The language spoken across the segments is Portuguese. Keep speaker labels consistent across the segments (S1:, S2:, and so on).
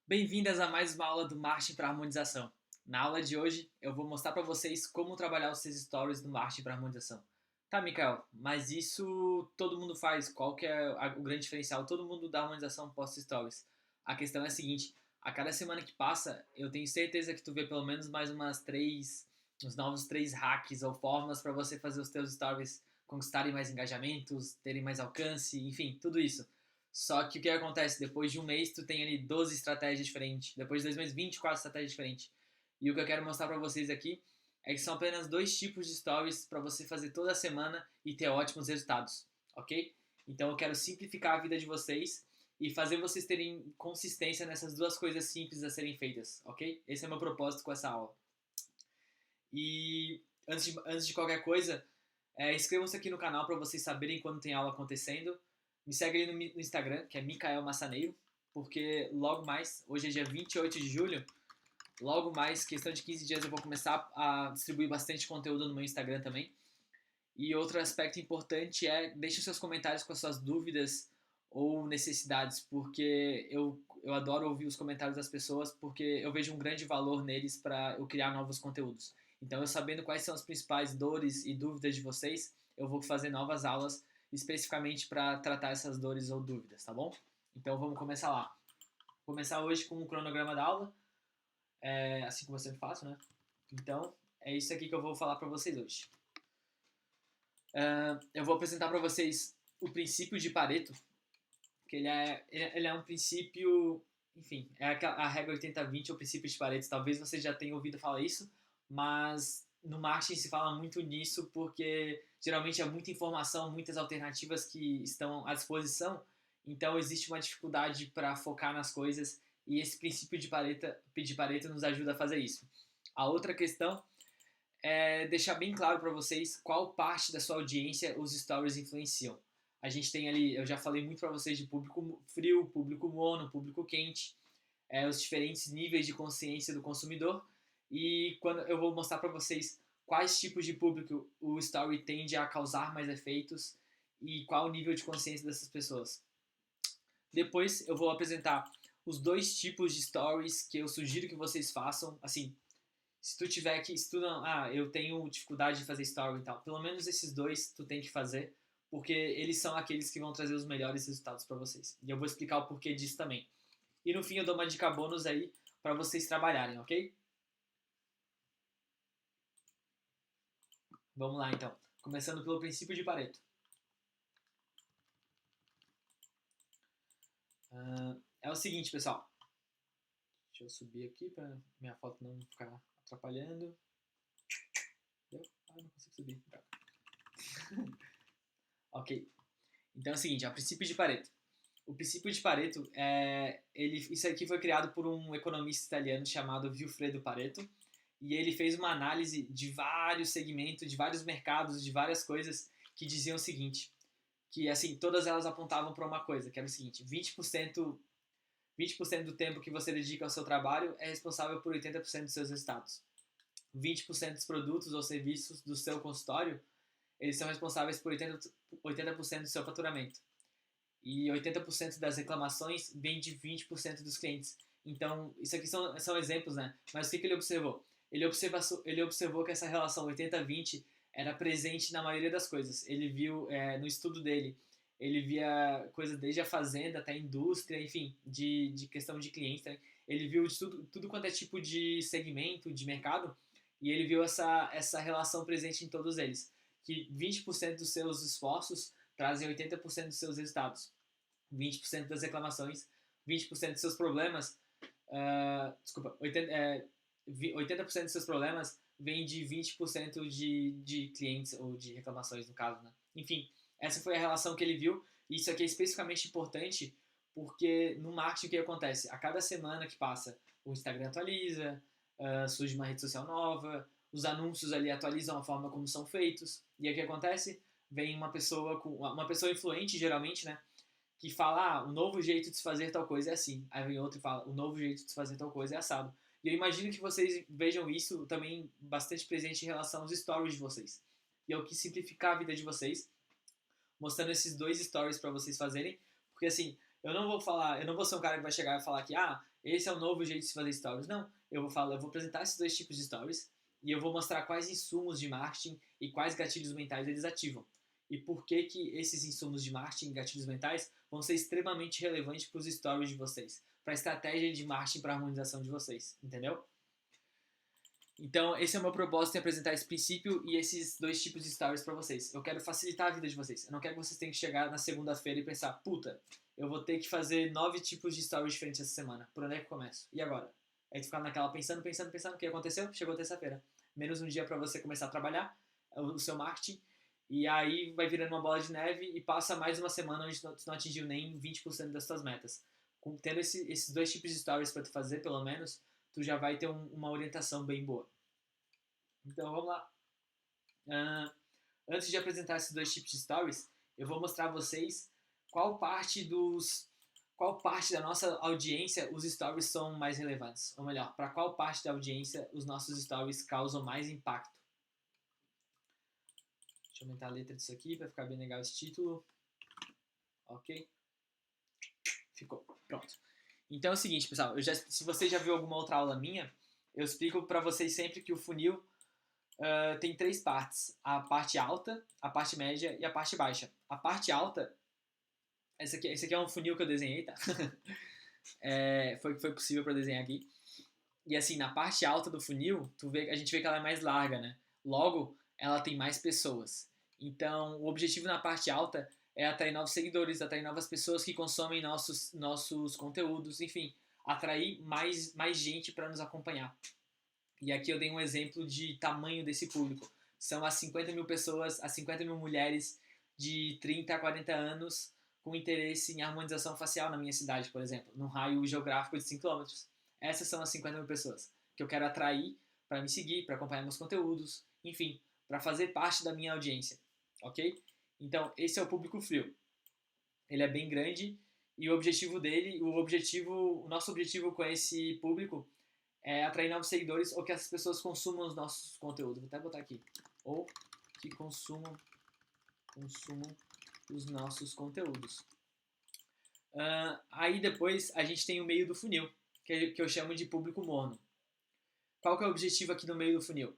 S1: Bem-vindas a mais uma aula do Marketing para Harmonização. Na aula de hoje, eu vou mostrar para vocês como trabalhar os seus stories no Marketing para Harmonização. Tá, Mikael, mas isso todo mundo faz. Qual que é o grande diferencial? Todo mundo dá harmonização posta stories. A questão é a seguinte: a cada semana que passa, eu tenho certeza que tu vê pelo menos mais uns novos três hacks ou formas para você fazer os teus stories conquistarem mais engajamentos, terem mais alcance, enfim, tudo isso. Só que o que acontece? Depois de um mês, tu tem ali 12 estratégias diferentes. Depois de 2 meses, 24 estratégias diferentes. E o que eu quero mostrar para vocês aqui é que são apenas dois tipos de stories para você fazer toda semana e ter ótimos resultados, ok? Então eu quero simplificar a vida de vocês e fazer vocês terem consistência nessas duas coisas simples a serem feitas, ok? Esse é o meu propósito com essa aula. E antes de qualquer coisa, inscrevam-se aqui no canal para vocês saberem quando tem aula acontecendo. Me segue ali no Instagram, que é Mikael Massaneiro, porque logo mais, hoje é dia 28 de julho, logo mais, questão de 15 dias, eu vou começar a distribuir bastante conteúdo no meu Instagram também. E outro aspecto importante é deixe seus comentários com as suas dúvidas ou necessidades, porque eu adoro ouvir os comentários das pessoas, porque eu vejo um grande valor neles para eu criar novos conteúdos. Então, eu sabendo quais são as principais dores e dúvidas de vocês, eu vou fazer novas aulas especificamente para tratar essas dores ou dúvidas, tá bom? Então, vamos começar lá. Vou começar hoje com o cronograma da aula, assim como eu sempre faço, né? Então, é isso aqui que eu vou falar para vocês hoje. Eu vou apresentar para vocês o princípio de Pareto, que ele é um princípio, enfim, a regra 80-20, o princípio de Pareto. Talvez você já tenha ouvido falar isso, mas no marketing se fala muito nisso porque geralmente é muita informação, muitas alternativas que estão à disposição, então existe uma dificuldade para focar nas coisas e esse princípio de Pareto nos ajuda a fazer isso. A outra questão deixar bem claro para vocês qual parte da sua audiência os stories influenciam. A gente tem ali, eu já falei muito para vocês de público frio, público mono, público quente, os diferentes níveis de consciência do consumidor. E quando eu vou mostrar para vocês quais tipos de público o story tende a causar mais efeitos e qual o nível de consciência dessas pessoas. Depois eu vou apresentar os dois tipos de stories que eu sugiro que vocês façam, assim, se tu não, eu tenho dificuldade de fazer story e tal, pelo menos esses dois tu tem que fazer, porque eles são aqueles que vão trazer os melhores resultados para vocês. E eu vou explicar o porquê disso também. E no fim eu dou uma dica bônus aí para vocês trabalharem, ok? Vamos lá então. Começando pelo princípio de Pareto. É o seguinte, pessoal. Deixa eu subir aqui para minha foto não ficar atrapalhando. Deu? Não consigo subir. Tá. Ok. Então é o seguinte, é o princípio de Pareto. O princípio de Pareto isso aqui foi criado por um economista italiano chamado Vilfredo Pareto, e ele fez uma análise de vários segmentos, de vários mercados, de várias coisas que diziam o seguinte, que assim, todas elas apontavam para uma coisa, que era o seguinte, 20% do tempo que você dedica ao seu trabalho é responsável por 80% dos seus resultados. 20% dos produtos ou serviços do seu consultório, eles são responsáveis por 80% do seu faturamento. E 80% das reclamações vem de 20% dos clientes. Então, isso aqui são exemplos, né? Mas o que ele observou? Ele observou que essa relação 80-20 era presente na maioria das coisas. Ele viu, no estudo dele, ele via coisas desde a fazenda até a indústria, enfim, de questão de clientes. Né? Ele viu de tudo quanto é tipo de segmento, de mercado, e ele viu essa relação presente em todos eles. Que 20% dos seus esforços trazem 80% dos seus resultados. 20% das reclamações, 20% dos seus problemas, desculpa, 80% dos seus problemas vem de 20% de clientes, ou de reclamações, no caso, né? Enfim, essa foi a relação que ele viu, e isso aqui é especificamente importante, porque no marketing o que acontece? A cada semana que passa, o Instagram atualiza, surge uma rede social nova, os anúncios ali atualizam a forma como são feitos, e aí o que acontece? Vem uma pessoa influente, geralmente, né? Que fala, o novo jeito de se fazer tal coisa é assim. Aí vem outro e fala, o novo jeito de se fazer tal coisa é assado. E eu imagino que vocês vejam isso também bastante presente em relação aos stories de vocês. E eu quis simplificar a vida de vocês, mostrando esses dois stories para vocês fazerem, porque assim, eu não vou ser um cara que vai chegar e falar que, esse é o novo jeito de se fazer stories. Não, eu vou apresentar esses dois tipos de stories e eu vou mostrar quais insumos de marketing e quais gatilhos mentais eles ativam. E por que que esses insumos de marketing e gatilhos mentais vão ser extremamente relevantes para os stories de vocês, para a estratégia de marketing para a harmonização de vocês, entendeu? Então, esse é o meu propósito em apresentar esse princípio e esses dois tipos de stories para vocês. Eu quero facilitar a vida de vocês. Eu não quero que vocês tenham que chegar na segunda-feira e pensar, puta, eu vou ter que fazer 9 tipos de stories diferentes essa semana. Por onde é que eu começo? E agora? Aí tu ficar naquela pensando, o que aconteceu? Chegou terça-feira. Menos um dia para você começar a trabalhar o seu marketing. E aí vai virando uma bola de neve e passa mais uma semana onde tu não atingiu nem 20% das suas metas. Tendo esses dois tipos de stories para tu fazer, pelo menos, tu já vai ter uma orientação bem boa. Então vamos lá. Uh, Antes de apresentar esses dois tipos de stories, eu vou mostrar a vocês qual parte da nossa audiência os stories são mais relevantes. Ou melhor, para qual parte da audiência os nossos stories causam mais impacto. Deixa eu aumentar a letra disso aqui para ficar bem legal esse título. Ok? Ficou. Pronto. Então é o seguinte, pessoal. Se você já viu alguma outra aula minha, eu explico para vocês sempre que o funil tem 3 partes. A parte alta, a parte média e a parte baixa. A parte alta, esse aqui é um funil que eu desenhei, tá? Foi possível para desenhar aqui. E assim, na parte alta do funil, a gente vê que ela é mais larga, né? Logo, ela tem mais pessoas. Então, o objetivo na parte alta é atrair novos seguidores, atrair novas pessoas que consomem nossos conteúdos, enfim, atrair mais gente para nos acompanhar. E aqui eu dei um exemplo de tamanho desse público. São as 50 mil pessoas, as 50 mil mulheres de 30 a 40 anos com interesse em harmonização facial na minha cidade, por exemplo, num raio geográfico de 5 km. Essas são as 50 mil pessoas que eu quero atrair para me seguir, para acompanhar meus conteúdos, enfim, para fazer parte da minha audiência, ok? Então, esse é o público frio. Ele é bem grande e o objetivo dele, o nosso objetivo com esse público é atrair novos seguidores ou que as pessoas consumam os nossos conteúdos. Vou até botar aqui. Ou que consumam os nossos conteúdos. Aí depois a gente tem o meio do funil, que eu chamo de público morno. Qual que é o objetivo aqui no meio do funil?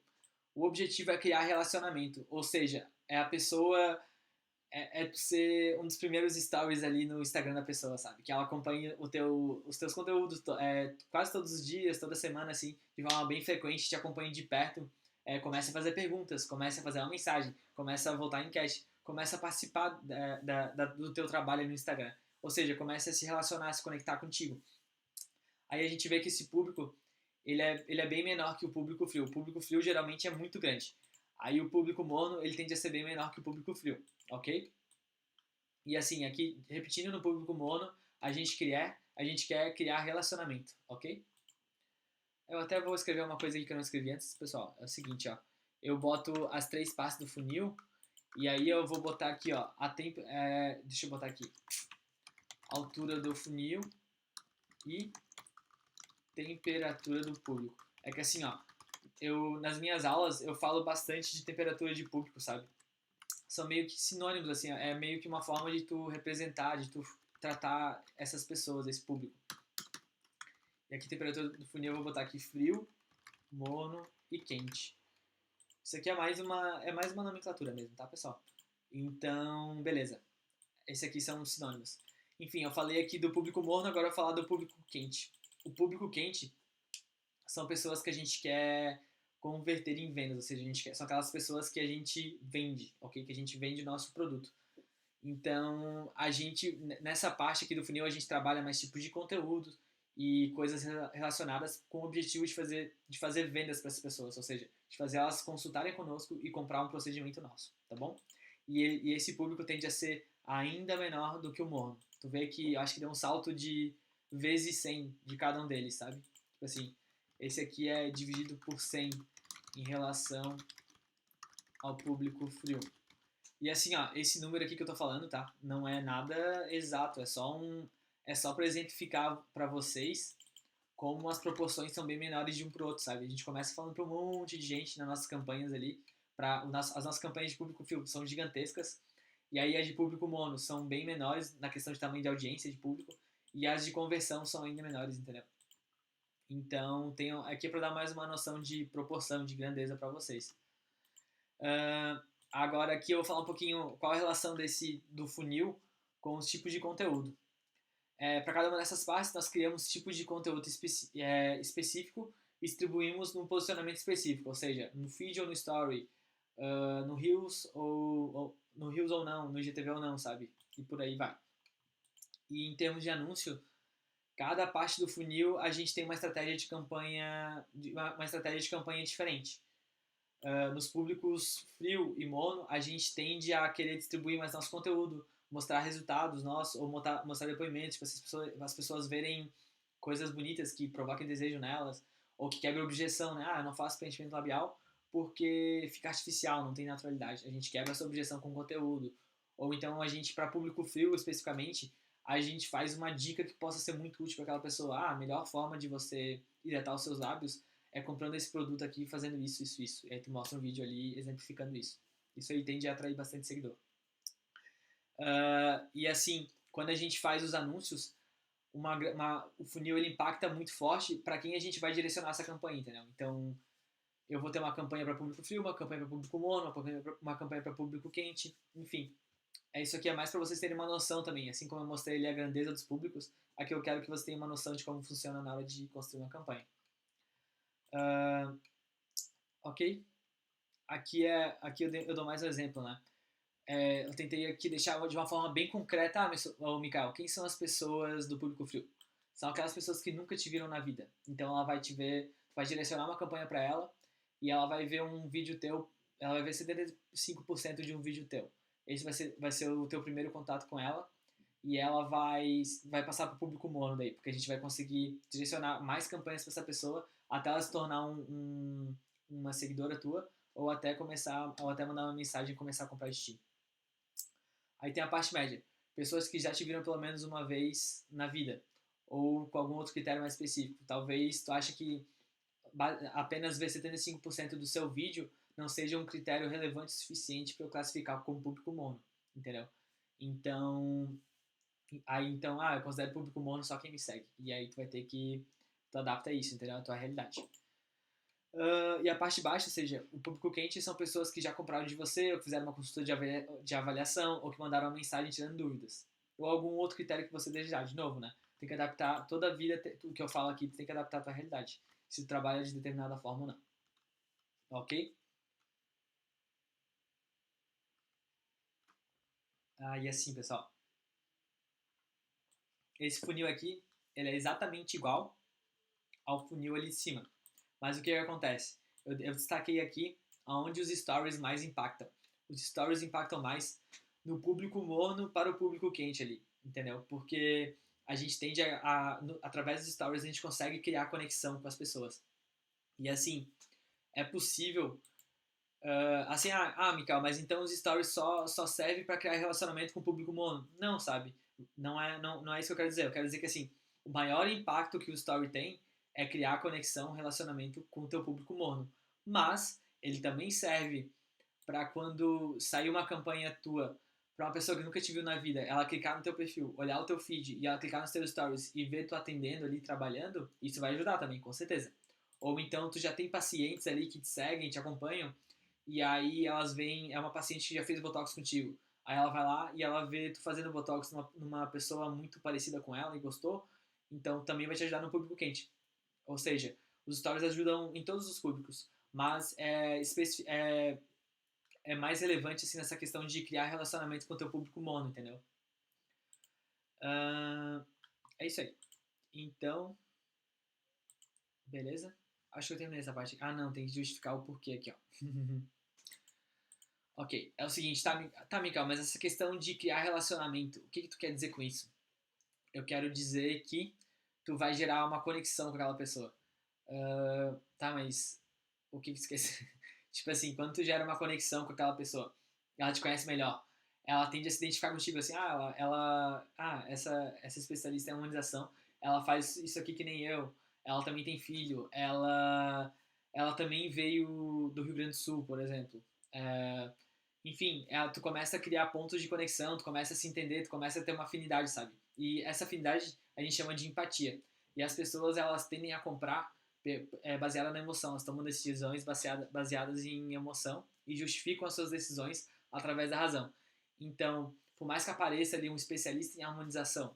S1: O objetivo é criar relacionamento, ou seja, é a pessoa ser um dos primeiros stories ali no Instagram da pessoa, sabe? Que ela acompanha os teus conteúdos quase todos os dias, toda semana, assim, de forma bem frequente, te acompanha de perto, começa a fazer perguntas, começa a fazer uma mensagem, começa a voltar em enquete, começa a participar do teu trabalho no Instagram. Ou seja, começa a se relacionar, a se conectar contigo. Aí a gente vê que esse público, ele é bem menor que o público frio. O público frio geralmente é muito grande. Aí o público morno, ele tende a ser bem menor que o público frio, ok? E assim, aqui, repetindo no público morno, a gente quer criar relacionamento, ok? Eu até vou escrever uma coisa aqui que eu não escrevi antes, pessoal. É o seguinte, ó. Eu boto as 3 partes do funil e aí eu vou botar aqui, ó, deixa eu botar aqui. Altura do funil e temperatura do público. É que assim, ó, nas minhas aulas eu falo bastante de temperatura de público, sabe? São meio que sinônimos, assim, é meio que uma forma de tu representar, de tu tratar essas pessoas, esse público. E aqui temperatura do funil eu vou botar aqui frio, morno e quente. Isso aqui é mais uma nomenclatura mesmo, tá, pessoal? Então, beleza. Esses aqui são os sinônimos. Enfim, eu falei aqui do público morno, agora eu vou falar do público quente. O público quente são pessoas que a gente quer converter em vendas, ou seja, são aquelas pessoas que a gente vende, ok? Que a gente vende o nosso produto. Então, nessa parte aqui do funil, a gente trabalha mais tipos de conteúdo e coisas relacionadas com o objetivo de fazer vendas para essas pessoas, ou seja, de fazer elas consultarem conosco e comprar um procedimento nosso, tá bom? E esse público tende a ser ainda menor do que o morno. Tu vê que acho que deu um salto de vezes 100 de cada um deles, sabe? Tipo assim, esse aqui é dividido por 100 em relação ao público frio. E assim, ó, esse número aqui que eu tô falando, tá? Não é nada exato, é só para exemplificar para vocês como as proporções são bem menores de um pro outro, sabe? A gente começa falando para um monte de gente nas nossas campanhas ali, as nossas campanhas de público frio são gigantescas, e aí as de público mono são bem menores na questão de tamanho de audiência de público, e as de conversão são ainda menores, entendeu? Então, tenho aqui para dar mais uma noção de proporção, de grandeza para vocês. Uh, Agora aqui eu vou falar um pouquinho qual a relação do funil com os tipos de conteúdo. Para cada uma dessas partes, nós criamos tipos de conteúdo específico e distribuímos num posicionamento específico, ou seja, no feed ou no story, no Reels no Reels ou não, no IGTV ou não, sabe? E por aí vai. E em termos de anúncio, cada parte do funil a gente tem uma estratégia de campanha, uma estratégia de campanha diferente. Nos públicos frio e mono, a gente tende a querer distribuir mais nosso conteúdo, mostrar resultados nossos, ou mostrar depoimentos para as pessoas verem coisas bonitas que provoquem desejo nelas, ou que quebram objeção, né? Ah, eu não faço preenchimento labial porque fica artificial, não tem naturalidade. A gente quebra essa objeção com conteúdo. Ou então a gente, para público frio especificamente, a gente faz uma dica que possa ser muito útil para aquela pessoa. Ah, a melhor forma de você hidratar os seus lábios é comprando esse produto aqui, fazendo isso, isso, isso. E aí tu mostra um vídeo ali exemplificando isso. Isso aí tende a atrair bastante seguidor. E assim, quando a gente faz os anúncios, o funil ele impacta muito forte para quem a gente vai direcionar essa campanha, entendeu? Então, eu vou ter uma campanha para público frio, uma campanha para público mono, uma campanha para público quente, enfim. Isso aqui é mais para vocês terem uma noção também. Assim como eu mostrei ali a grandeza dos públicos, aqui eu quero que você tenha uma noção de como funciona na hora de construir uma campanha. Ok? Aqui eu dou mais um exemplo, né? Eu tentei aqui deixar de uma forma bem concreta, Mikael, quem são as pessoas do público frio? São aquelas pessoas que nunca te viram na vida. Então ela vai te ver, vai direcionar uma campanha para ela e ela vai ver um vídeo teu, ela vai ver 75% de um vídeo teu. Esse vai ser o teu primeiro contato com ela e ela vai passar para o público mono daí, porque a gente vai conseguir direcionar mais campanhas para essa pessoa até ela se tornar uma seguidora tua ou até mandar uma mensagem e começar a comprar de ti. Aí tem a parte média. Pessoas que já te viram pelo menos uma vez na vida. Ou com algum outro critério mais específico. Talvez tu acha que apenas ver 75% do seu vídeo não seja um critério relevante o suficiente para eu classificar como público mono. Entendeu? Então, eu considero público mono só quem me segue. E aí tu vai ter que tu adapta isso, entendeu? A tua realidade. E a parte baixa, ou seja, o público quente são pessoas que já compraram de você, ou fizeram uma consulta de avaliação, ou que mandaram uma mensagem tirando dúvidas. Ou algum outro critério que você desejar. De novo, né? Tem que adaptar toda a vida, o que eu falo aqui, tem que adaptar a tua realidade. Se tu trabalha de determinada forma ou não. Ok? E assim, pessoal. Esse funil aqui, ele é exatamente igual ao funil ali de cima. Mas o que acontece? Eu destaquei aqui onde os stories mais impactam. Os stories impactam mais no público morno para o público quente ali, entendeu? Porque a gente tende através dos stories, a gente consegue criar conexão com as pessoas. E assim, é possível. Mikael, mas então os stories só servem para criar relacionamento com o público mono? Não, sabe? Não é isso que eu quero dizer. Eu quero dizer que assim, o maior impacto que o story tem é criar conexão, relacionamento com o teu público mono. Mas ele também serve para quando sair uma campanha tua para uma pessoa que nunca te viu na vida, ela clicar no teu perfil, olhar o teu feed e ela clicar nos teus stories e ver tu atendendo ali, trabalhando, isso vai ajudar também, com certeza. Ou então tu já tem pacientes ali que te seguem, te acompanham, e aí elas veem, é uma paciente que já fez Botox contigo. Aí ela vai lá e ela vê tu fazendo Botox numa pessoa muito parecida com ela e gostou, então também vai te ajudar no público quente. Ou seja, os stories ajudam em todos os públicos, mas é mais relevante assim nessa questão de criar relacionamento com o teu público mono, entendeu? É isso aí. Então, beleza? Acho que eu terminei essa parte. Não, tem que justificar o porquê aqui, ó. Ok, é o seguinte, tá, Mikael, mas essa questão de criar relacionamento, o que tu quer dizer com isso? Eu quero dizer que tu vai gerar uma conexão com aquela pessoa. Tá, mas o que tu esquece? Tipo assim, quando tu gera uma conexão com aquela pessoa, ela te conhece melhor, ela tende a se identificar contigo assim, essa especialista em harmonização, ela faz isso aqui que nem eu, ela também tem filho, ela também veio do Rio Grande do Sul, por exemplo. Enfim, tu começa a criar pontos de conexão, tu começa a se entender, tu começa a ter uma afinidade, sabe? E essa afinidade a gente chama de empatia. E as pessoas, elas tendem a comprar baseada na emoção. Elas tomam decisões baseadas em emoção e justificam as suas decisões através da razão. Então, por mais que apareça ali um especialista em harmonização,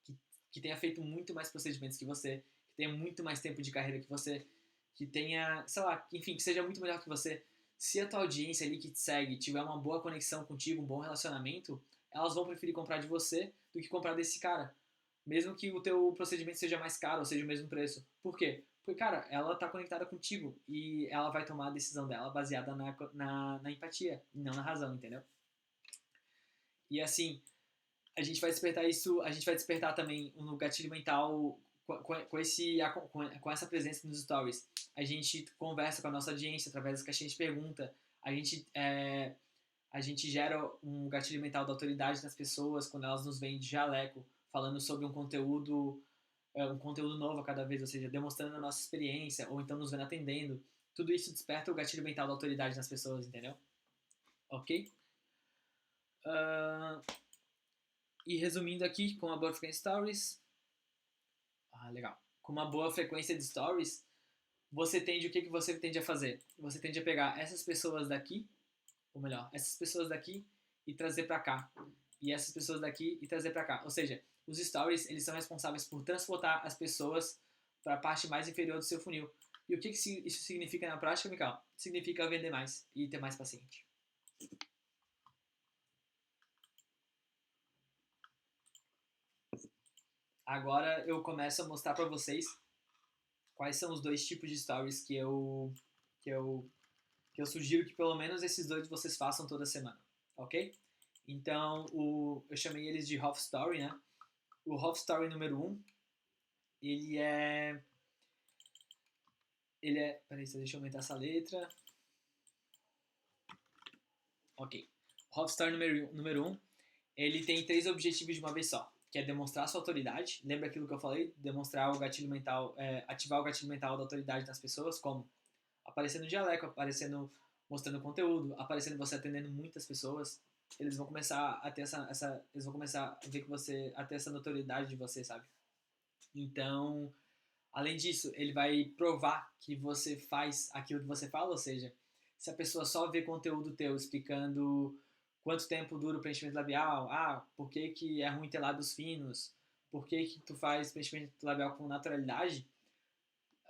S1: que, que tenha feito muito mais procedimentos que você, que tenha muito mais tempo de carreira que você, que tenha, sei lá, enfim, que seja muito melhor que você, se a tua audiência ali que te segue tiver uma boa conexão contigo, um bom relacionamento, elas vão preferir comprar de você do que comprar desse cara. Mesmo que o teu procedimento seja mais caro ou seja o mesmo preço. Por quê? Porque, cara, ela tá conectada contigo e ela vai tomar a decisão dela baseada na empatia, e não na razão, entendeu? E assim, a gente vai despertar também no gatilho mental com essa presença nos stories. A gente conversa com a nossa audiência através das caixinhas de pergunta, a gente, a gente gera um gatilho mental da autoridade nas pessoas quando elas nos veem de jaleco, falando sobre um conteúdo novo a cada vez, ou seja, demonstrando a nossa experiência, ou então nos vendo atendendo. Tudo isso desperta o gatilho mental da autoridade nas pessoas, entendeu? Ok? Uh, e resumindo aqui, com uma boa frequência de stories. Legal. Com uma boa frequência de stories, você tende, o que você tende a fazer? Você tende a pegar essas pessoas daqui, ou melhor, essas pessoas daqui e trazer pra cá. E essas pessoas daqui e trazer pra cá. Ou seja, os stories, eles são responsáveis por transportar as pessoas para a parte mais inferior do seu funil. E o que isso significa na prática, Mikael? Significa vender mais e ter mais paciente. Agora eu começo a mostrar para vocês quais são os dois tipos de stories que eu, que eu sugiro que pelo menos esses dois vocês façam toda semana, ok? Então, eu chamei eles de Half Story, né? O Half Story número 1, ele é... Peraí, deixa eu aumentar essa letra. Ok. O Half Story número 1, ele tem 3 objetivos de uma vez só, que é demonstrar sua autoridade. Lembra aquilo que eu falei? Demonstrar o gatilho mental, ativar o gatilho mental da autoridade nas pessoas, como aparecendo dialeto, aparecendo, mostrando conteúdo, aparecendo você atendendo muitas pessoas. Eles vão começar a ter eles vão começar a ver que você, a ter essa notoriedade de você, sabe? Então, além disso, ele vai provar que você faz aquilo que você fala, ou seja, se a pessoa só vê conteúdo teu explicando quanto tempo dura o preenchimento labial, por que que é ruim ter lábios finos, por que que tu faz preenchimento labial com naturalidade,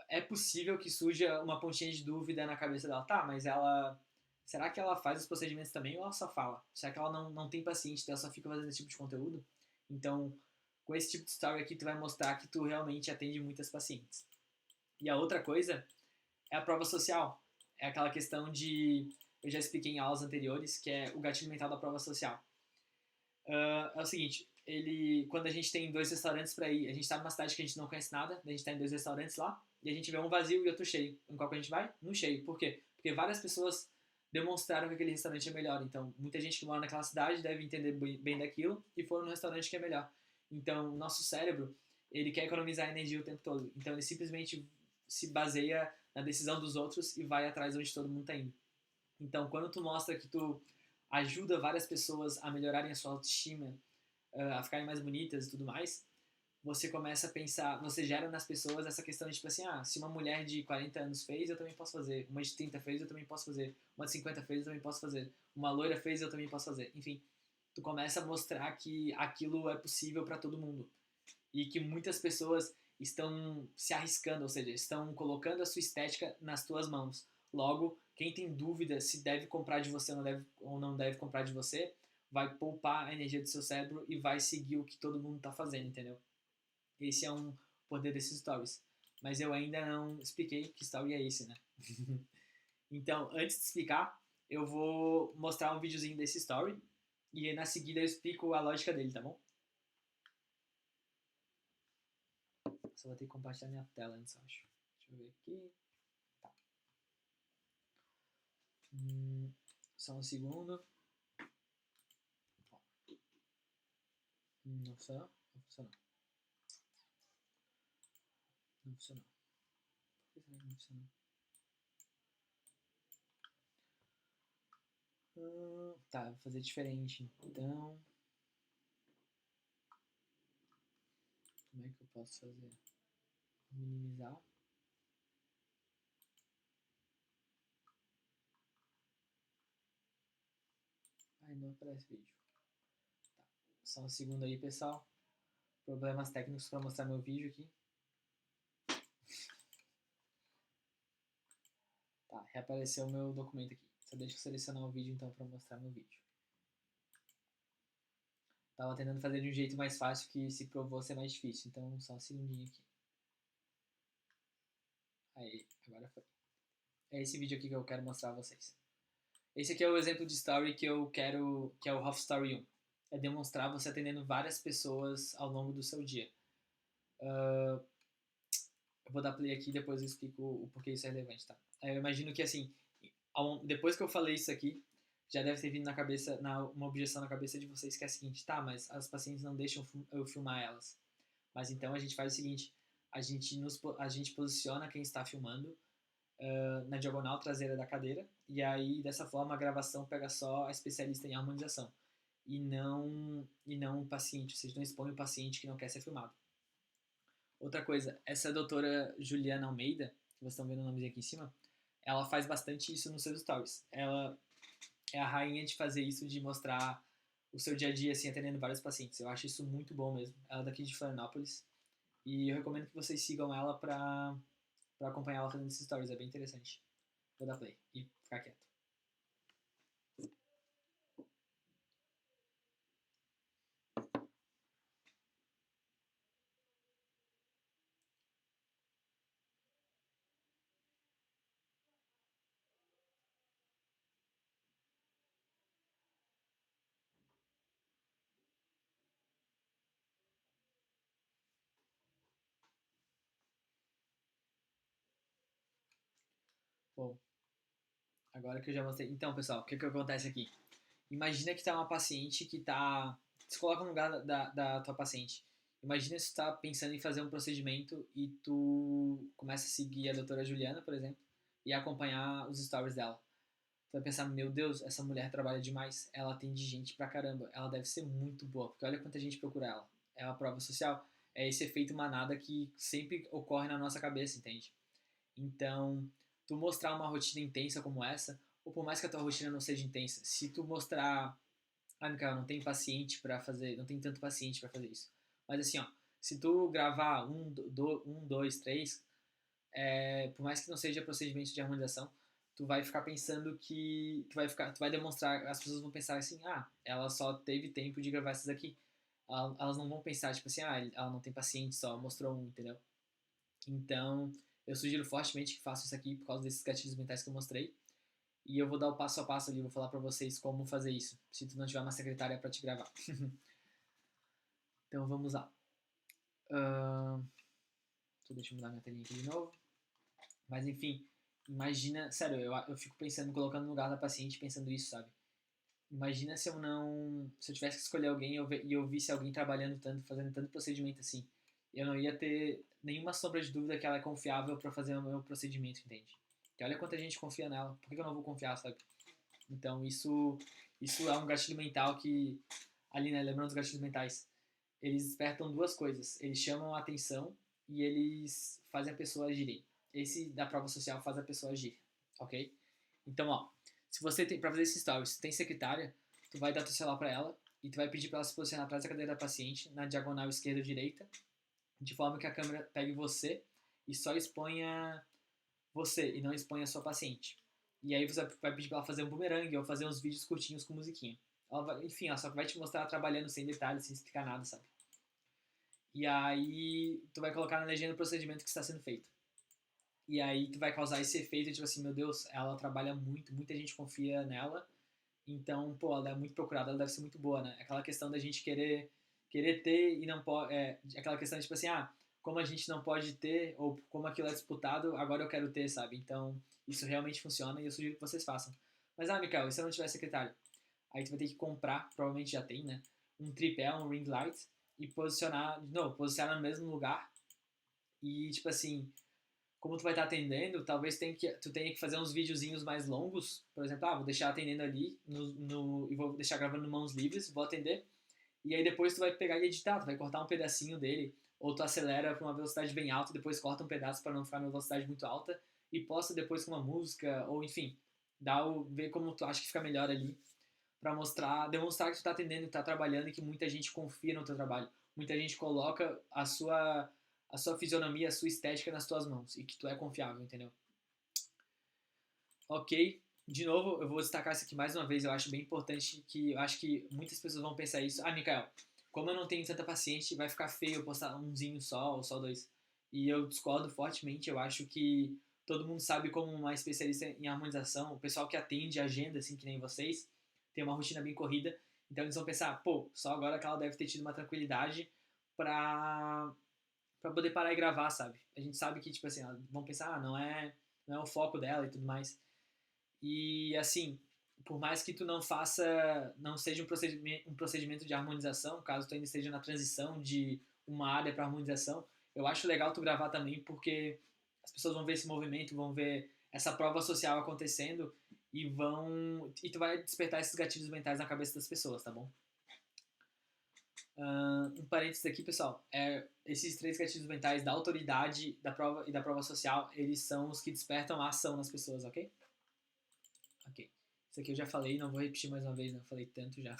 S1: é possível que surja uma pontinha de dúvida na cabeça dela. Tá, mas ela... Será que ela faz os procedimentos também ou ela só fala? Será que ela não tem paciente, ela só fica fazendo esse tipo de conteúdo? Então, com esse tipo de story aqui, tu vai mostrar que tu realmente atende muitas pacientes. E a outra coisa é a prova social. É aquela questão de... Eu já expliquei em aulas anteriores, que é o gatilho mental da prova social. É o seguinte, quando a gente tem 2 restaurantes para ir, a gente tá numa cidade que a gente não conhece nada, a gente tá em 2 restaurantes lá, e a gente vê um vazio e outro cheio. Em qual que a gente vai? No cheio. Por quê? Porque várias pessoas demonstraram que aquele restaurante é melhor. Então, muita gente que mora naquela cidade deve entender bem daquilo e foram no restaurante que é melhor. Então, nosso cérebro, ele quer economizar energia o tempo todo. Então, ele simplesmente se baseia na decisão dos outros e vai atrás onde todo mundo tá indo. Então, quando tu mostra que tu ajuda várias pessoas a melhorarem a sua autoestima, a ficarem mais bonitas e tudo mais, você começa a pensar, você gera nas pessoas essa questão de tipo assim, se uma mulher de 40 anos fez, eu também posso fazer. Uma de 30 fez, eu também posso fazer. Uma de 50 fez, eu também posso fazer. Uma loira fez, eu também posso fazer. Enfim, tu começa a mostrar que aquilo é possível para todo mundo. E que muitas pessoas estão se arriscando, ou seja, estão colocando a sua estética nas tuas mãos. Logo, quem tem dúvida se deve comprar de você ou não deve comprar de você, vai poupar a energia do seu cérebro e vai seguir o que todo mundo está fazendo, entendeu? Esse é um poder desses stories. Mas eu ainda não expliquei que story é esse, né? Então, antes de explicar, eu vou mostrar um videozinho desse story e na seguida eu explico a lógica dele, tá bom? Só vou ter que compartilhar minha tela antes, eu acho. Deixa eu ver aqui. Tá. Só um segundo. Não funcionou? Não funcionou. Não funcionou. Por que será que não funcionou? Tá, vou fazer diferente. Então... Como posso fazer? Minimizar. Ai, não aparece vídeo. Tá. Só um segundo aí, pessoal. Problemas técnicos para mostrar meu vídeo aqui. Tá, reapareceu o meu documento aqui. Só deixa eu selecionar o vídeo então para mostrar meu vídeo. Tava tentando fazer de um jeito mais fácil que se provou ser mais difícil. Então só um segundinho aqui. Aí, agora foi. É esse vídeo aqui que eu quero mostrar a vocês. Esse aqui é o exemplo de story que eu quero, que é o Half Story 1. É demonstrar você atendendo várias pessoas ao longo do seu dia. Eu vou dar play aqui e depois eu explico o porquê isso é relevante, tá? Eu imagino que, assim, depois que eu falei isso aqui, já deve ter vindo na cabeça, uma objeção na cabeça de vocês que é a seguinte, tá, mas as pacientes não deixam eu filmar elas. Mas então a gente faz o seguinte, a gente posiciona quem está filmando na diagonal traseira da cadeira, e aí dessa forma a gravação pega só a especialista em harmonização, e não o paciente, ou seja, não expõe o paciente que não quer ser filmado. Outra coisa, essa doutora Juliana Almeida, que vocês estão vendo o nomezinho aqui em cima, ela faz bastante isso nos seus stories. Ela é a rainha de fazer isso, de mostrar o seu dia a dia, assim, atendendo vários pacientes. Eu acho isso muito bom mesmo. Ela é daqui de Florianópolis. E eu recomendo que vocês sigam ela pra acompanhar ela fazendo esses stories. É bem interessante. Vou dar play e ficar quieto. Bom, agora que eu já mostrei. Então, pessoal, o que acontece aqui? Imagina que tá uma paciente que tá. Se coloca no lugar da tua paciente. Imagina se tu tá pensando em fazer um procedimento e tu começa a seguir a doutora Juliana, por exemplo, e acompanhar os stories dela. Tu vai pensar, meu Deus, essa mulher trabalha demais, ela atende gente pra caramba, ela deve ser muito boa, porque olha quanta gente procura ela. É uma prova social, é esse efeito manada que sempre ocorre na nossa cabeça, entende? Então, tu mostrar uma rotina intensa como essa, ou por mais que a tua rotina não seja intensa, se tu mostrar, ah, Mikael, não tem paciente para fazer, não tem tanto paciente para fazer isso. Mas assim, ó, se tu gravar um, dois, três, por mais que não seja procedimento de harmonização, tu vai ficar pensando que tu vai demonstrar, as pessoas vão pensar assim, ah, ela só teve tempo de gravar essas aqui. Elas não vão pensar tipo assim, ah, ela não tem paciente, só mostrou um, entendeu? Então, eu sugiro fortemente que façam isso aqui por causa desses gatilhos mentais que eu mostrei. E eu vou dar o passo a passo ali, vou falar pra vocês como fazer isso, se tu não tiver uma secretária pra te gravar. Então vamos lá. Deixa eu mudar minha telinha aqui de novo. Mas enfim, imagina, sério, eu fico pensando, colocando no lugar da paciente, pensando isso, sabe? Imagina se eu não, se eu tivesse que escolher alguém e eu visse alguém trabalhando tanto, fazendo tanto procedimento assim, eu não ia ter nenhuma sombra de dúvida que ela é confiável pra fazer o meu procedimento, entende? Porque olha quanta gente confia nela, por que eu não vou confiar, sabe? Então isso é um gatilho mental que, ali, né, lembrando dos gatilhos mentais, eles despertam duas coisas. Eles chamam a atenção e eles fazem a pessoa agir. Esse da prova social faz a pessoa agir, ok? Então, ó, se você tem, pra fazer esse story, se tem secretária, tu vai dar teu celular pra ela e tu vai pedir pra ela se posicionar atrás da cadeira da paciente, na diagonal esquerda ou direita, de forma que a câmera pegue você e só exponha você e não exponha a sua paciente. E aí você vai pedir pra ela fazer um bumerangue ou fazer uns vídeos curtinhos com musiquinha. Enfim, ela só vai te mostrar ela trabalhando sem detalhes, sem explicar nada, sabe? E aí tu vai colocar na legenda o procedimento que está sendo feito. E aí tu vai causar esse efeito, tipo assim, meu Deus, ela trabalha muito, muita gente confia nela, então, pô, ela é muito procurada, ela deve ser muito boa, né? Aquela questão da gente querer ter e não pode, aquela questão de tipo assim, ah, como a gente não pode ter, ou como aquilo é disputado, agora eu quero ter, sabe? Então, isso realmente funciona e eu sugiro que vocês façam. Mas, ah, Mikael, e se eu não tiver secretário? Aí tu vai ter que comprar, provavelmente já tem, né? Um tripé, um ring light, e posicionar, de novo, posicionar no mesmo lugar. E, tipo assim, como tu vai estar atendendo, talvez tu tenha que fazer uns videozinhos mais longos. Por exemplo, vou deixar atendendo ali e vou deixar gravando mãos livres, vou atender. E aí depois tu vai pegar e editar, tu vai cortar um pedacinho dele. ou tu acelera para uma velocidade bem alta, depois corta um pedaço para não ficar numa velocidade muito alta e posta depois com uma música, ou enfim, ver como tu acha que fica melhor ali, para demonstrar que tu tá atendendo, que tá trabalhando e que muita gente confia no teu trabalho. Muita gente coloca a sua fisionomia, a sua estética nas tuas mãos e que tu é confiável, entendeu? Ok, de novo, eu vou destacar isso aqui mais uma vez, eu acho bem importante que eu acho que muitas pessoas vão pensar isso. Ah, Mikael, como eu não tenho tanta paciência, vai ficar feio eu postar umzinho só ou só dois. E eu discordo fortemente, eu acho que todo mundo sabe como uma especialista em harmonização, o pessoal que atende agenda, assim, que nem vocês, tem uma rotina bem corrida, então eles vão pensar, pô, só agora que ela deve ter tido uma tranquilidade pra, pra poder parar e gravar, sabe? A gente sabe que, tipo assim, vão pensar, ah, não é o foco dela e tudo mais. E assim, por mais que tu não seja um procedimento de harmonização, caso tu ainda esteja na transição de uma área para harmonização, eu acho legal tu gravar também, porque as pessoas vão ver esse movimento, vão ver essa prova social acontecendo e tu vai despertar esses gatilhos mentais na cabeça das pessoas, tá bom? Um parênteses aqui, pessoal, esses três gatilhos mentais da autoridade da prova e da prova social, eles são os que despertam a ação nas pessoas, ok? Ok. Isso aqui eu já falei, não vou repetir mais uma vez, não falei tanto já.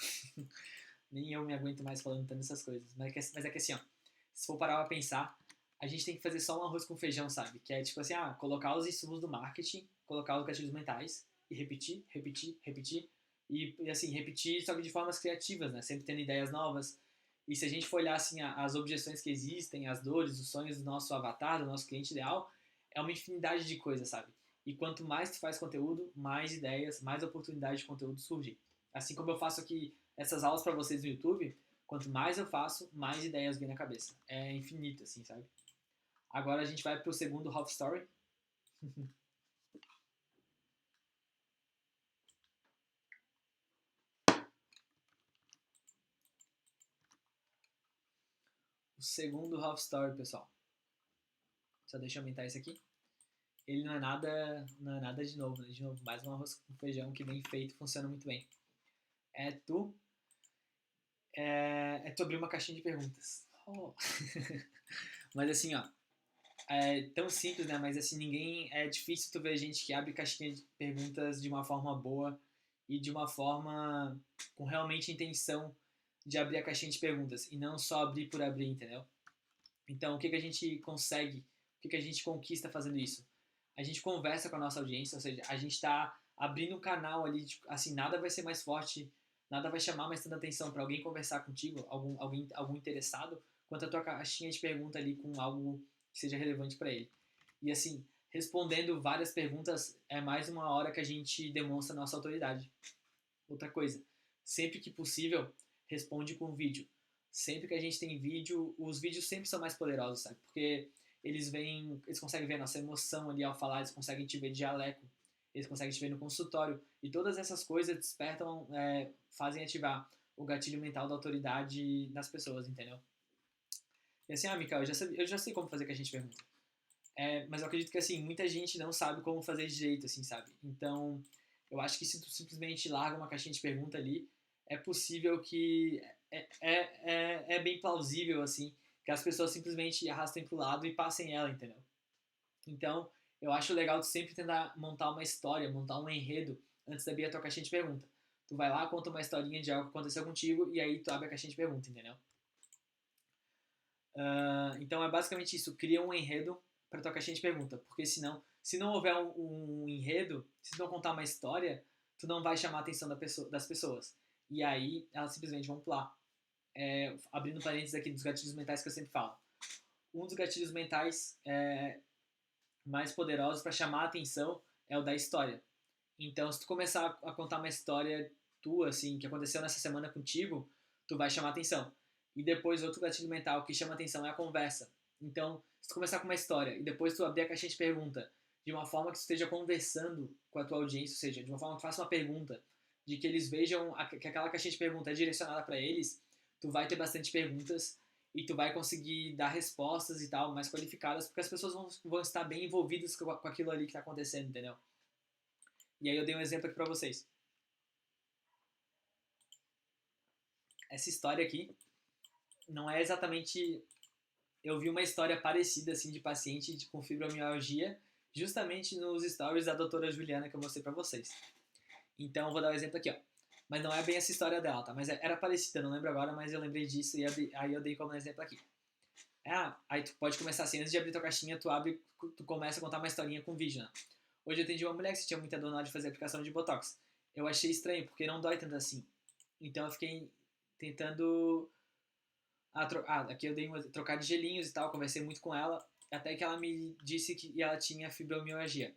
S1: Nem eu me aguento mais falando tanto essas coisas. Mas é que assim, ó, se for parar pra pensar, a gente tem que fazer só um arroz com feijão, sabe? Que é tipo assim, colocar os insumos do marketing, colocar os gatilhos mentais e repetir, repetir, repetir. E assim, repetir só que de formas criativas, né? Sempre tendo ideias novas. E se a gente for olhar assim, as objeções que existem, as dores, os sonhos do nosso avatar, do nosso cliente ideal, é uma infinidade de coisas, sabe? E quanto mais tu faz conteúdo, mais ideias, mais oportunidades de conteúdo surgem. Assim como eu faço aqui essas aulas para vocês no YouTube, quanto mais eu faço, mais ideias vêm na cabeça. É infinito, assim, sabe? Agora a gente vai pro segundo half story. O segundo half story, pessoal. Só deixa eu aumentar isso aqui. Ele não é nada de novo, né? De novo, mais um arroz com feijão que bem feito, funciona muito bem. É tu, tu abrir uma caixinha de perguntas. Oh. Mas assim, ó, é tão simples, né? Mas assim, é difícil tu ver gente que abre caixinha de perguntas de uma forma boa e de uma forma com realmente intenção de abrir a caixinha de perguntas e não só abrir por abrir, entendeu? Então, o que que a gente consegue, o que que a gente conquista fazendo isso? A gente conversa com a nossa audiência, ou seja, a gente está abrindo um canal ali, tipo, assim, nada vai ser mais forte, nada vai chamar mais tanta atenção para alguém conversar contigo, algum interessado, quanto a tua caixinha de pergunta ali com algo que seja relevante para ele. E assim, respondendo várias perguntas é mais uma hora que a gente demonstra nossa autoridade. Outra coisa, sempre que possível, responde com vídeo. Sempre que a gente tem vídeo, os vídeos sempre são mais poderosos, sabe? Porque eles conseguem ver a nossa emoção ali ao falar, eles conseguem te ver de jaleco, eles conseguem te ver no consultório. E todas essas coisas despertam, fazem ativar o gatilho mental da autoridade nas pessoas, entendeu? E assim, Mikael, eu já sei como fazer que a gente pergunta. Mas eu acredito que, assim, muita gente não sabe como fazer direito, assim, sabe? Então, eu acho que se tu simplesmente larga uma caixinha de pergunta ali, é possível que... É bem plausível, assim, que as pessoas simplesmente arrastem pro lado e passem ela, entendeu? Então, eu acho legal tu sempre tentar montar uma história, montar um enredo antes de abrir a tua caixinha de pergunta. Tu vai lá, conta uma historinha de algo que aconteceu contigo e aí tu abre a caixinha de pergunta, entendeu? Então é basicamente isso, cria um enredo para tua caixinha de pergunta, porque senão, se não houver um enredo, se tu não contar uma história, tu não vai chamar a atenção das pessoas. E aí elas simplesmente vão pular. Abrindo parênteses aqui dos gatilhos mentais que eu sempre falo. Um dos gatilhos mentais mais poderosos para chamar a atenção é o da história. Então, se tu começar a contar uma história tua, assim, que aconteceu nessa semana contigo, tu vai chamar atenção. E depois, outro gatilho mental que chama atenção é a conversa. Então, se tu começar com uma história e depois tu abrir a caixinha de pergunta de uma forma que tu esteja conversando com a tua audiência, ou seja, de uma forma que faça uma pergunta, de que eles vejam que aquela caixinha de pergunta é direcionada para eles, tu vai ter bastante perguntas e tu vai conseguir dar respostas e tal, mais qualificadas, porque as pessoas vão estar bem envolvidas com aquilo ali que está acontecendo, entendeu? E aí eu dei um exemplo aqui para vocês. Essa história aqui não é exatamente eu vi uma história parecida, assim, de paciente com fibromialgia, justamente nos stories da doutora Juliana que eu mostrei pra vocês. Então, eu vou dar um exemplo aqui, ó. Mas não é bem essa história dela, tá? Mas era parecida, não lembro agora, mas eu lembrei disso e aí eu dei como exemplo aqui. Aí tu pode começar assim, antes de abrir tua caixinha, tu começa a contar uma historinha com vídeo, né? Hoje eu atendi uma mulher que tinha muita dor na hora de fazer a aplicação de Botox. Eu achei estranho, porque não dói tanto assim. Então eu fiquei tentando... aqui eu dei trocar de gelinhos e tal, conversei muito com ela, até que ela me disse que ela tinha fibromialgia.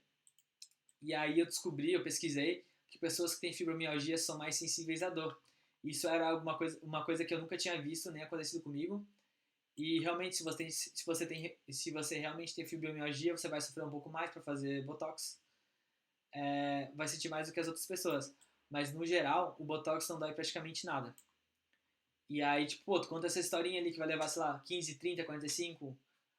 S1: E aí eu pesquisei, que pessoas que têm fibromialgia são mais sensíveis à dor. Isso era uma coisa que eu nunca tinha visto, nem acontecido comigo. E realmente, se você realmente tem fibromialgia, você vai sofrer um pouco mais para fazer botox. Vai sentir mais do que as outras pessoas. Mas no geral, o botox não dói praticamente nada. E aí, tipo, pô, tu conta essa historinha ali que vai levar, sei lá, 15, 30, 45,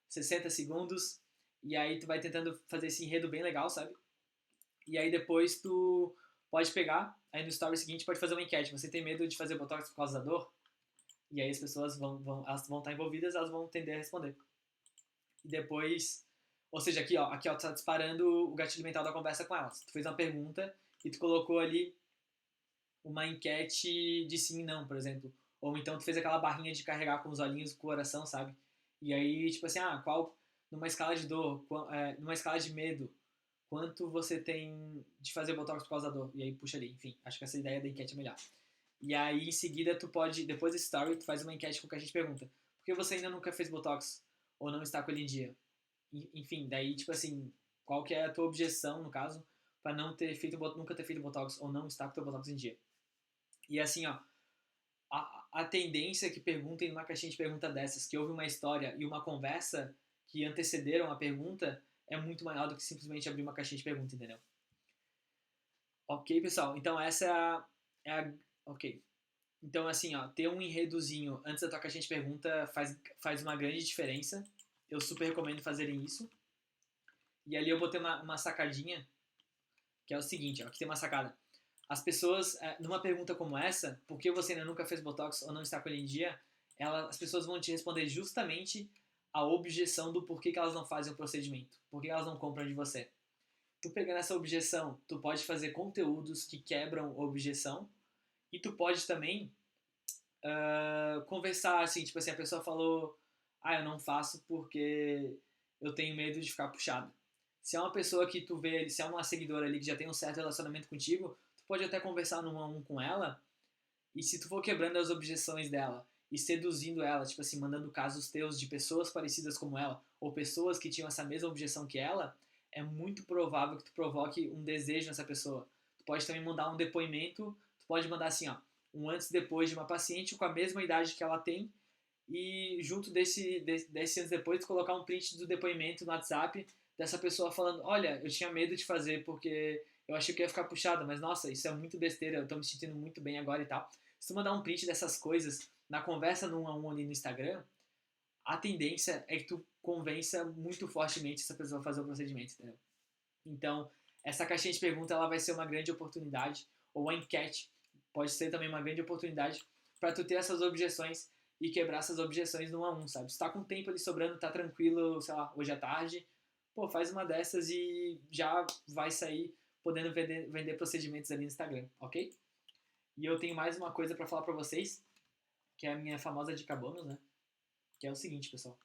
S1: 60 segundos. E aí tu vai tentando fazer esse enredo bem legal, sabe? E aí depois tu pode pegar, aí no story seguinte pode fazer uma enquete. Você tem medo de fazer botox por causa da dor? E aí as pessoas elas vão estar envolvidas, elas vão tender a responder. E depois, ou seja, aqui ó, tu tá disparando o gatilho mental da conversa com elas. Tu fez uma pergunta e tu colocou ali uma enquete de sim e não, por exemplo. Ou então tu fez aquela barrinha de carregar com os olhinhos, com o coração, sabe? E aí, tipo assim, numa escala de dor, numa escala de medo, quanto você tem de fazer botox por causa da dor? E aí puxa ali, enfim, acho que essa ideia da enquete é melhor. E aí, em seguida, tu pode, depois desse story, tu faz uma enquete com que a gente pergunta: por que você ainda nunca fez botox? Ou não está com ele em dia? Enfim, daí, tipo assim, qual que é a tua objeção, no caso, para não ter feito, nunca ter feito botox ou não estar com teu botox em dia? E assim, ó, a tendência que perguntem numa caixinha de pergunta dessas, que houve uma história e uma conversa que antecederam a pergunta, é muito maior do que simplesmente abrir uma caixinha de pergunta, entendeu? Ok, pessoal? Então essa ok. Então, assim, ó, ter um enredozinho antes da tua caixinha de pergunta faz uma grande diferença. Eu super recomendo fazerem isso. E ali eu botei uma sacadinha, que é o seguinte, ó, aqui tem uma sacada. As pessoas, numa pergunta como essa, por que você ainda nunca fez Botox ou não está com ele em dia, as pessoas vão te responder justamente a objeção do porquê que elas não fazem o procedimento, por que elas não compram de você. Tu pegando essa objeção, tu pode fazer conteúdos que quebram a objeção e tu pode também conversar, assim, tipo assim, a pessoa falou, eu não faço porque eu tenho medo de ficar puxado. Se é uma pessoa que tu vê, se é uma seguidora ali que já tem um certo relacionamento contigo, tu pode até conversar num a um com ela, e se tu for quebrando as objeções dela e seduzindo ela, tipo assim, mandando casos teus de pessoas parecidas como ela, ou pessoas que tinham essa mesma objeção que ela, é muito provável que tu provoque um desejo nessa pessoa. Tu pode também mandar um depoimento, tu pode mandar assim, ó, um antes e depois de uma paciente com a mesma idade que ela tem, e junto desse anos depois, tu colocar um print do depoimento no WhatsApp dessa pessoa falando, olha, eu tinha medo de fazer porque eu achei que ia ficar puxada, mas nossa, isso é muito besteira, eu tô me sentindo muito bem agora e tal. Se tu mandar um print dessas coisas na conversa no 1 a 1 ali no Instagram, a tendência é que tu convença muito fortemente essa pessoa a fazer o procedimento, entendeu? Então, essa caixinha de pergunta ela vai ser uma grande oportunidade, ou a enquete pode ser também uma grande oportunidade para tu ter essas objeções e quebrar essas objeções no 1 a 1, sabe? Se tá com tempo ali sobrando, tá tranquilo, sei lá, hoje à tarde, pô, faz uma dessas e já vai sair podendo vender procedimentos ali no Instagram, ok? E eu tenho mais uma coisa para falar para vocês, que é a minha famosa dica bônus, né? Que é o seguinte, pessoal.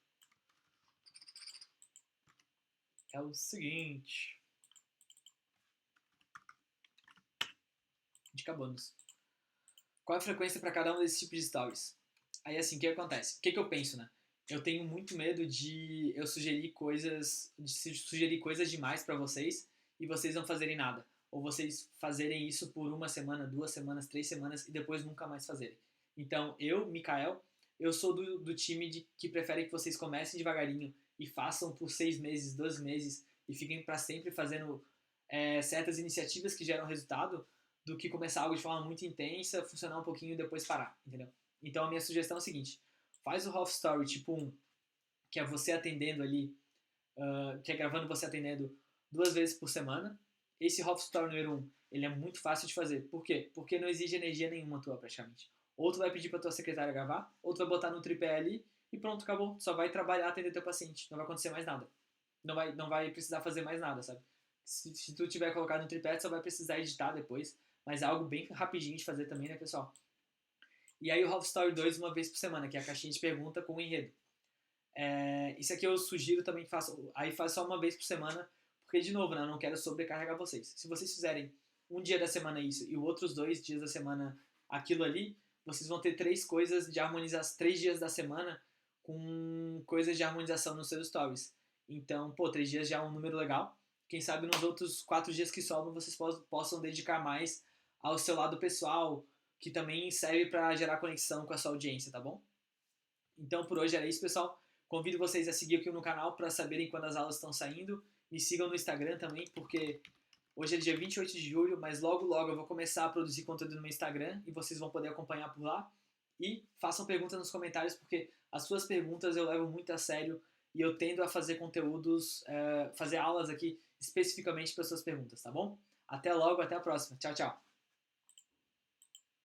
S1: É o seguinte. Dica bônus. Qual a frequência para cada um desses tipos de stories? Aí assim, o que acontece? O que eu penso, né? Eu tenho muito medo de eu sugerir coisas demais para vocês e vocês não fazerem nada. Ou vocês fazerem isso por uma semana, 2 semanas, 3 semanas e depois nunca mais fazerem. Então, Mikael, eu sou do time que prefere que vocês comecem devagarinho e façam por 6 meses, 12 meses e fiquem para sempre fazendo certas iniciativas que geram resultado do que começar algo de forma muito intensa, funcionar um pouquinho e depois parar, entendeu? Então a minha sugestão é a seguinte: faz o half story tipo 1, que é você atendendo ali, que é gravando você atendendo 2 vezes por semana. Esse half story número 1, ele é muito fácil de fazer. Por quê? Porque não exige energia nenhuma tua praticamente. Ou tu vai pedir pra tua secretária gravar, ou tu vai botar no tripé ali e pronto, acabou. Só vai trabalhar, atender teu paciente, não vai acontecer mais nada. Não vai precisar fazer mais nada, sabe? Se tu tiver colocado no tripé, tu só vai precisar editar depois, mas é algo bem rapidinho de fazer também, né, pessoal? E aí o Half Story 2 uma vez por semana, que é a caixinha de pergunta com o enredo. Isso aqui eu sugiro também que façam, aí faz só uma vez por semana, porque de novo, né, eu não quero sobrecarregar vocês. Se vocês fizerem um dia da semana isso e os outros 2 dias da semana aquilo ali, vocês vão ter 3 dias da semana com coisas de harmonização nos seus stories. Então, pô, 3 dias já é um número legal. Quem sabe nos outros 4 dias que sobram vocês possam dedicar mais ao seu lado pessoal, que também serve para gerar conexão com a sua audiência, tá bom? Então por hoje era isso, pessoal. Convido vocês a seguir aqui no canal para saberem quando as aulas estão saindo. Me sigam no Instagram também, porque hoje é dia 28 de julho, mas logo logo eu vou começar a produzir conteúdo no meu Instagram e vocês vão poder acompanhar por lá. E façam perguntas nos comentários, porque as suas perguntas eu levo muito a sério e eu tendo a fazer conteúdos, fazer aulas aqui especificamente para suas perguntas, tá bom? Até logo, até a próxima. Tchau, tchau.